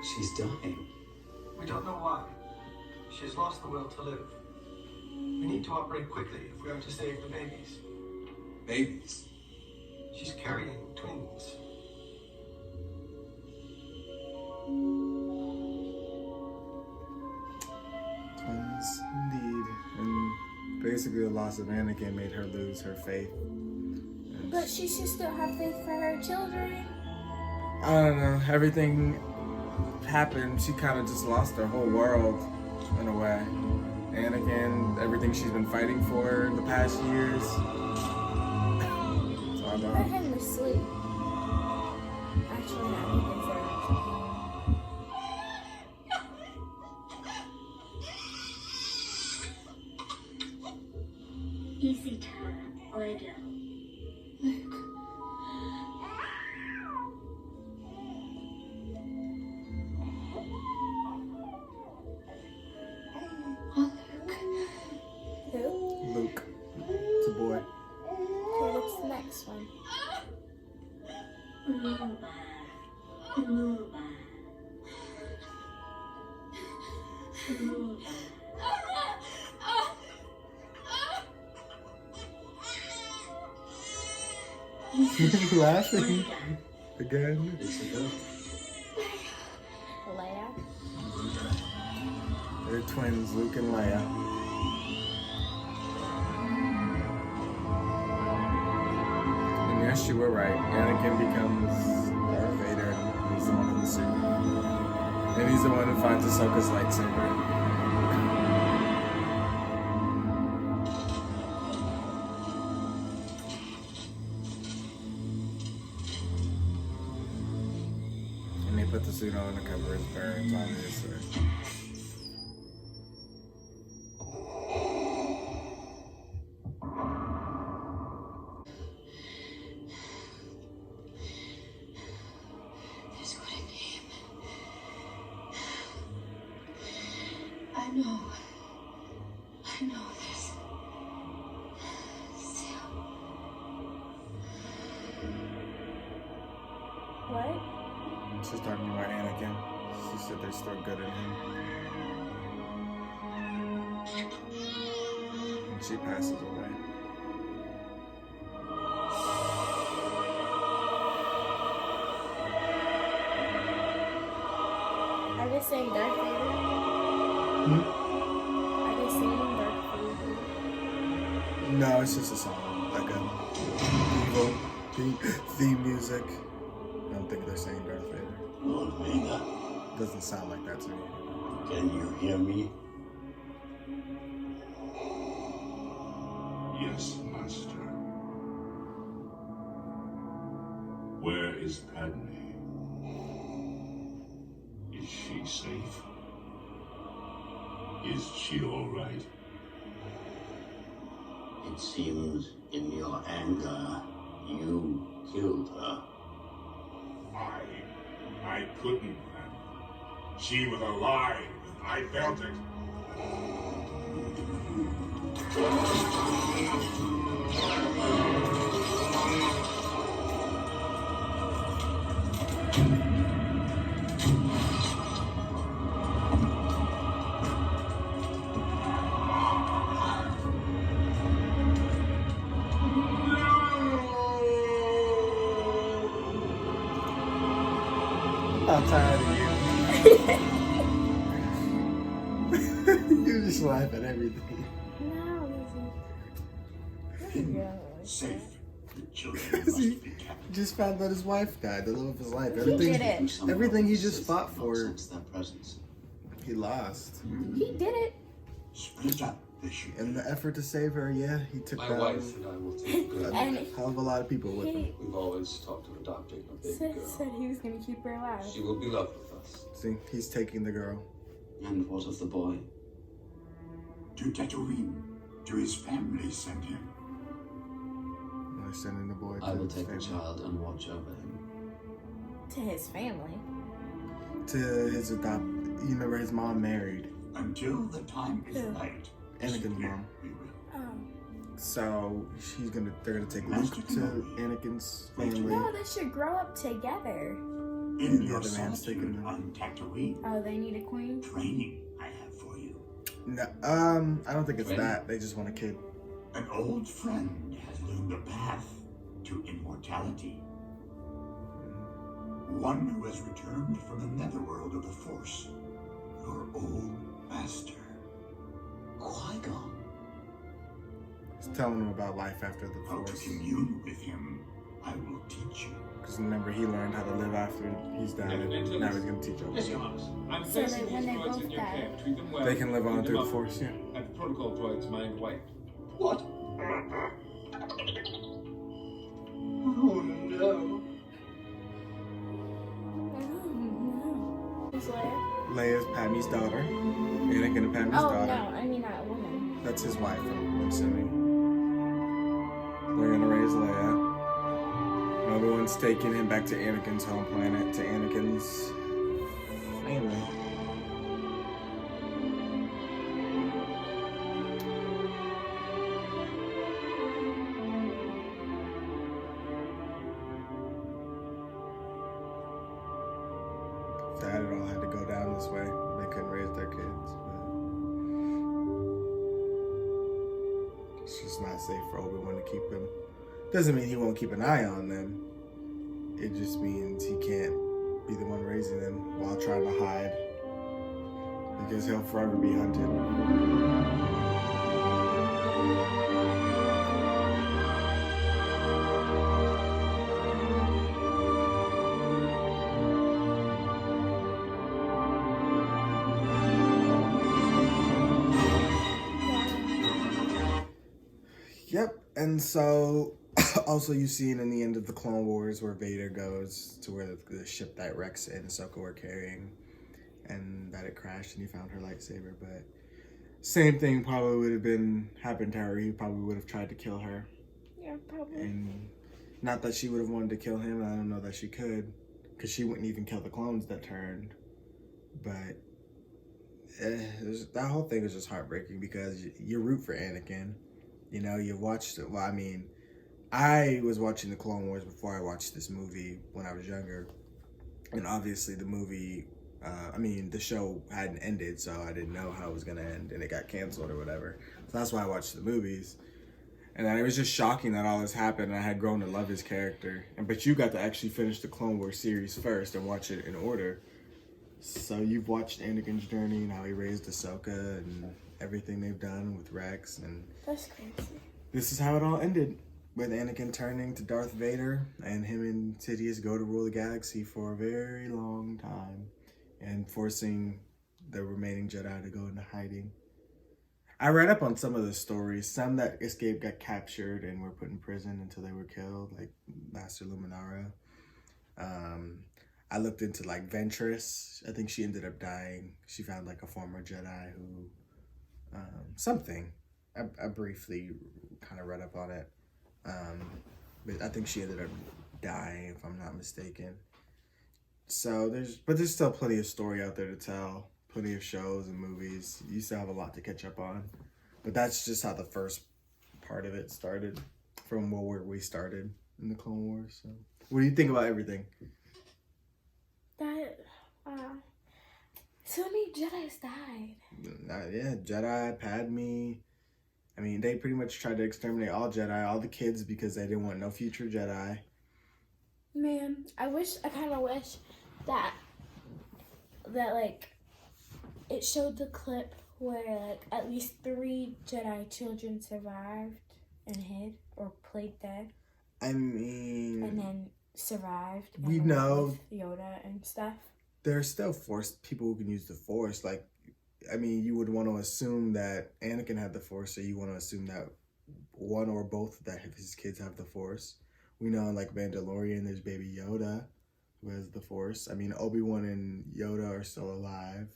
She's dying. We don't know why. She's lost the will to live. We need to operate quickly if we are to save the babies. Babies? She's carrying twins. Twins, indeed. And basically the loss of Anakin made her lose her faith. And But she should still have faith for her children. I don't know. Everything happened. She kind of just lost her whole world in a way. Anakin, everything she's been fighting for the past years. So I Put know. him to sleep. Actually, not even for Easy turn, Leia. Luke. Oh, Luke. Who? Luke. It's a boy. Okay, what's the next one? Laughing again. It's a girl. Leia. They're twins, Luke and Leia. And yes, you were right. Anakin becomes Darth Vader, and he's the one in the suit. And he's the one who finds Ahsoka's lightsaber. And they put the suit on to cover his burns, obviously. There's got a name. I know this. Still. What? She's talking about Anakin. She said they're still good in him. And she passes away. Are they saying Darth Vader? Are they saying Darth Vader? No, it's just a song, like a evil theme music. I don't think they're saying Darth Vader. Lord Vader, Doesn't sound like that to me. can you hear me? Yes, Master. Where is Padme? Is she safe? Is she all right? It seems in your anger, you killed her. I couldn't. She was alive. I felt it. I'm tired of you. You just laugh at everything. No, he's Safe. The children Because he must be kept. just found out his wife died, the love of his life. He did it. Everything he just fought Not for, sense their presence. he lost. He did it. Split up the ship. In the effort to save her, yeah, he took My down wife and I will take good. And a hell of a lot of people with him. he We've always talked of adopting a big said girl. he was going to keep her alive. She will be loved with us. See, he's taking the girl. And what of the boy? To Tatooine, to his family send him. And they're sending the boy to I will his take the family. child and watch over him. To his family. To his you remember his mom married Until the time is Who? right. Anakin's mom. We will. Oh. So they're gonna take Luke to Anakin's family. No, they should grow up together. In the your other man's solitude taking them. on Tatooine, Oh, they need a queen? training I have for you. No, I don't think it's that. They just want a kid. An old friend has learned the path to immortality. One who has returned from the netherworld of the Force. Your old master. Qui-Gon. He's telling them about life after the How to Force. commune with him, I will teach you. Because remember, he learned how to live after he's died. And now he's going to teach Yes, others. Your Highness. I'm So placing that when these they droids both in your die- care. Treat them well. They can live on clean through them the up, Force, yeah. And the protocol droid's mind wiped. What? Oh no. No. Who's Leia? Leia's Padme's daughter. Anakin and Padme's Oh, daughter. no, I mean that woman. That's his wife, I'm assuming. They're gonna raise Leia. Obi-Wan's taking him back to Anakin's home planet, to Anakin's family. Sad it all had to go down this way. They couldn't raise their kids. But it's just not safe for Obi-Wan to keep them. Doesn't mean he won't keep an eye on them. It just means he can't be the one raising them while trying to hide. Because he'll forever be hunted. Yep, and so also you've seen in the end of the Clone Wars where Vader goes to where the ship that Rex and Ahsoka were carrying, and that it crashed and he found her lightsaber. But same thing probably would have happened to her. He probably would have tried to kill her, Yeah, probably. and not that she would have wanted to kill him. I don't know that she could, because she wouldn't even kill the clones that turned. But that whole thing was just heartbreaking because you root for Anakin. You know, you watched it. Well, I mean, I was watching the Clone Wars before I watched this movie when I was younger. And obviously the movie, the show hadn't ended, so I didn't know how it was going to end, and it got canceled or whatever. So that's why I watched the movies. And then it was just shocking that all this happened, and I had grown to love his character. But you got to actually finish the Clone Wars series first and watch it in order. So you've watched Anakin's journey and how he raised Ahsoka and everything they've done with Rex, and That's crazy. this is how it all ended, with Anakin turning to Darth Vader and him and Sidious go to rule the galaxy for a very long time and forcing the remaining Jedi to go into hiding. I read up on some of the stories. Some that escaped got captured and were put in prison until they were killed, like Master Luminara. I looked into like Ventress. I think she ended up dying. She found like a former Jedi who something. I briefly kind of read up on it. But I think she ended up dying, if I'm not mistaken. So there's still plenty of story out there to tell. Plenty of shows and movies. You still have a lot to catch up on. But that's just how the first part of it started, from where we started in the Clone Wars. So what do you think about everything? That, so many Jedis died. Yeah, Jedi, Padme. I mean, they pretty much tried to exterminate all Jedi, all the kids, because they didn't want no future Jedi. Man, I kind of wish that like, it showed the clip where, like, at least 3 Jedi children survived and hid or played dead. I mean, And then survived. We and know with Yoda and stuff. there are still people who can use the Force. Like, I mean, you would want to assume that Anakin had the Force, so you want to assume that one or both of his kids have the Force. We know in, like, Mandalorian, there's baby Yoda who has the Force. I mean, Obi-Wan and Yoda are still alive.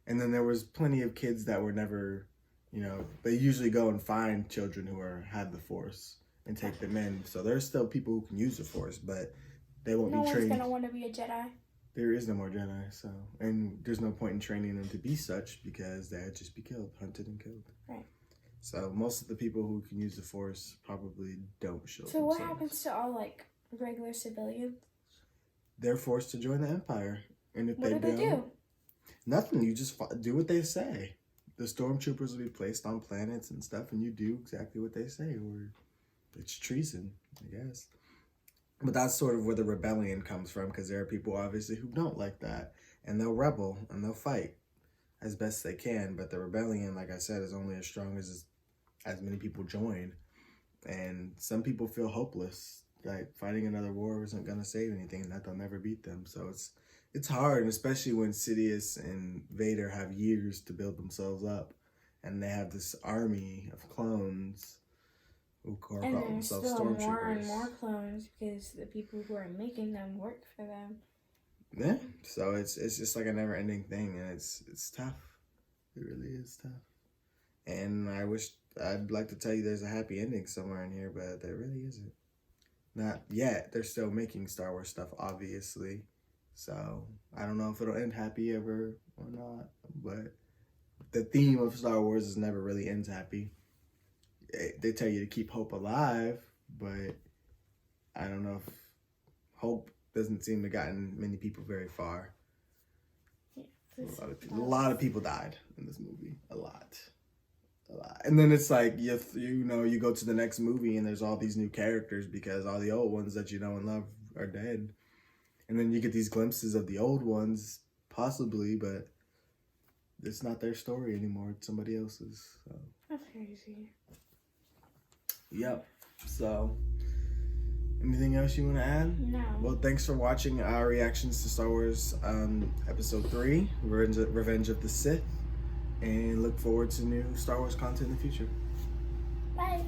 And then there was plenty of kids that were never, they usually go and find children who had the Force and take them in. So there's still people who can use the Force, but they won't No be one's trained. going to want to be a Jedi. There is no more Jedi, so, and there's no point in training them to be such because they'd just be killed, hunted and killed. Right. So most of the people who can use the Force probably don't show So what themselves. happens to all, like, regular civilians? they're forced to join the Empire. And if What do they don't, do? nothing. You just do what they say. The stormtroopers will be placed on planets and stuff, and you do exactly what they say, or it's treason, I guess. But that's sort of where the rebellion comes from, because there are people obviously who don't like that, and they'll rebel and they'll fight as best they can. But the rebellion, like I said, is only as strong as many people join, and some people feel hopeless. Like fighting another war isn't gonna save anything, and that they'll never beat them. So it's hard, and especially when Sidious and Vader have years to build themselves up, and they have this army of clones who call And there's themselves still stormtroopers. more and more clones because the people who are making them work for them. Yeah, so it's just like a never-ending thing, and it's tough. It really is tough. And I'd like to tell you there's a happy ending somewhere in here, but there really isn't. Not yet. They're still making Star Wars stuff, obviously. So I don't know if it'll end happy ever or not, but the theme of Star Wars is never really ends happy. They tell you to keep hope alive, but I don't know if hope doesn't seem to have gotten many people very far. A lot of people died in this movie. A lot. And then it's like, you go to the next movie and there's all these new characters because all the old ones that you know and love are dead. And then you get these glimpses of the old ones, possibly, but it's not their story anymore. It's somebody else's. So. That's crazy. Yep. So, anything else you want to add? No. Well, thanks for watching our reactions to Star Wars Episode 3, Revenge of the Sith. And look forward to new Star Wars content in the future. Bye.